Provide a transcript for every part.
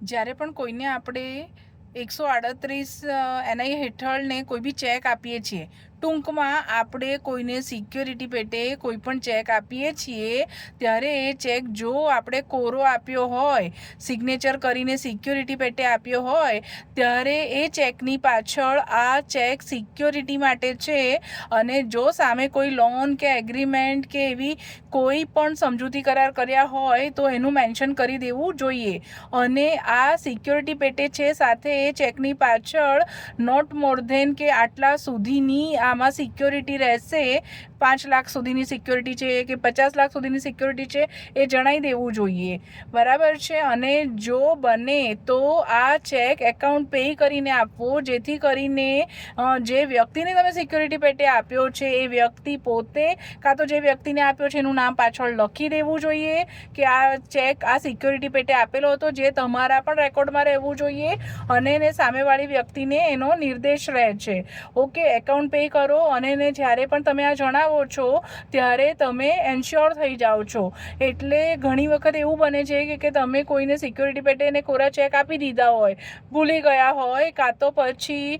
જ્યારે પણ કોઈને આપણે 138 એનઆઈ હેઠળને કોઈ બી ચેક આપીએ છીએ, ટૂંકમાં આપણે કોઈને સિક્યોરિટી પેટે કોઈ પણ ચેક આપીએ છીએ ત્યારે એ ચેક જો આપણે કોરો આપ્યો હોય, સિગ્નેચર કરીને સિક્યોરિટી પેટે આપ્યો હોય, ત્યારે એ ચેકની પાછળ આ ચેક સિક્યોરિટી માટે છે અને જો સામે કોઈ લોન કે એગ્રીમેન્ટ કે એવી કોઈ પણ સમજૂતી કરાર કર્યા હોય તો એનું મેન્શન કરી દેવું જોઈએ. અને આ સિક્યોરિટી પેટે છે સાથે એ ચેકની પાછળ નોટ મોર ધેન કે આટલા સુધીની આમાં સિક્યોરિટી રહેશે, 5 લાખ સુધીની સિક્યોરિટી છે કે 50 લાખ સુધીની સિક્યોરિટી છે એ જણાવી દેવું જોઈએ. બરાબર છે. અને જો બને તો આ ચેક એકાઉન્ટ પે કરીને આપવો, જેથી કરીને જે વ્યક્તિને તમે સિક્યોરિટી પેટે આપ્યો છે એ વ્યક્તિ પોતે કાં તો જે વ્યક્તિને આપ્યો છે એનું નામ પાછળ લખી દેવું જોઈએ કે આ ચેક આ સિક્યોરિટી પેટે આપેલો હતો, જે તમારા પણ રેકોર્ડમાં રહેવું જોઈએ અને એને સામેવાળી વ્યક્તિને એનો નિર્દેશ રહે છે. ઓકે, એકાઉન્ટ પે કરો અને એને જ્યારે પણ તમે આ જણાવો છો ત્યારે તમે એન્શ્યોર થઈ જાઓ છો. એટલે ઘણી વખત એવું બને છે કે તમે કોઈને સિક્યોરિટી પેટે એને કોરા ચેક આપી દીધા હોય, ભૂલી ગયા હોય, કાં તો પછી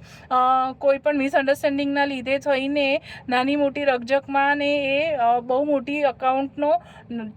કોઈ પણ મિસઅન્ડરસ્ટેન્ડિંગના લીધે થઈને નાની મોટી રકઝકમાં ને એ બહુ મોટી અકાઉન્ટનો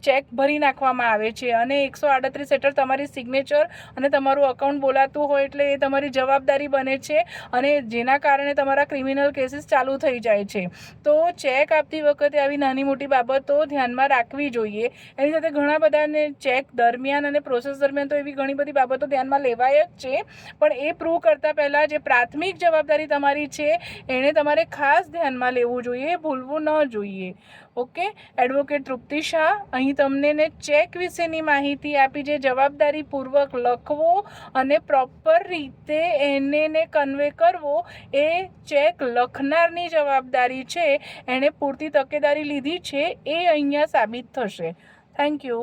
ચેક ભરી નાખવામાં આવે છે અને 138 હેઠળ તમારી સિગ્નેચર અને તમારું અકાઉન્ટ બોલાતું હોય એટલે એ તમારી જવાબદારી બને છે અને જેના કારણે તમારા ક્રિમિનલ કેસીસ ચાલુ થઈ જાય છે. તો ચેક આપતી વખતે આવી નાની મોટી બાબતો ધ્યાનમાં રાખવી જોઈએ. એની સાથે ઘણા બધાને ચેક દરમિયાન અને પ્રોસેસ દરમિયાન તો એવી ઘણી બધી બાબતો ધ્યાનમાં લેવાય જ છે, પણ એ પ્રૂવ કરતાં પહેલાં જે પ્રાથમિક જવાબદારી તમારી છે એને તમારે ખાસ ધ્યાનમાં લેવું જોઈએ, ભૂલવું ન જોઈએ. ઓકે, એડવોકેટ તૃપ્તિ શાહ અહીં તમને ચેક વિશેની માહિતી આપી, જે જવાબદારીપૂર્વક લખવો અને પ્રોપર રીતે એને કન્વે કરવો એ ચેક લખનારની જવાબદારી છે. એણે પૂરતી તકેદારી લીધી છે એ અહીંયા સાબિત થશે. Thank you.